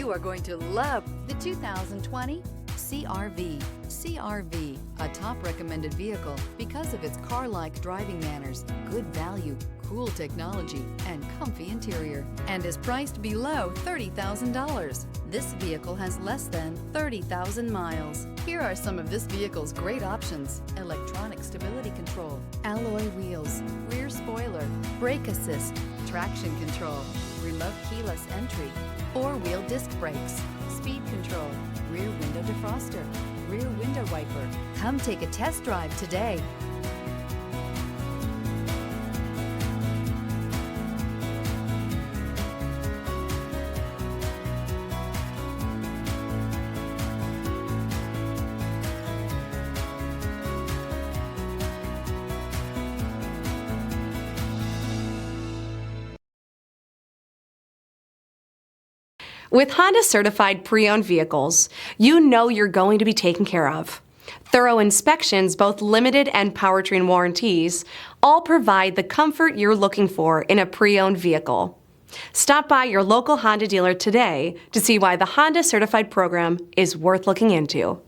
You are going to love the 2020 CR-V. CR-V, a top recommended vehicle because of its car-like driving manners, good value, cool technology, and comfy interior, and is priced below $30,000. This vehicle has less than 30,000 miles. Here are some of this vehicle's great options: electronic stability control, alloy wheels, rear spoiler, brake assist, traction control, remote keyless entry, four-wheel disc brakes, speed control, rear window defroster, rear window wiper. Come take a test drive today. With Honda Certified Pre-Owned Vehicles, you know you're going to be taken care of. Thorough inspections, both limited and powertrain warranties, all provide the comfort you're looking for in a pre-owned vehicle. Stop by your local Honda dealer today to see why the Honda Certified program is worth looking into.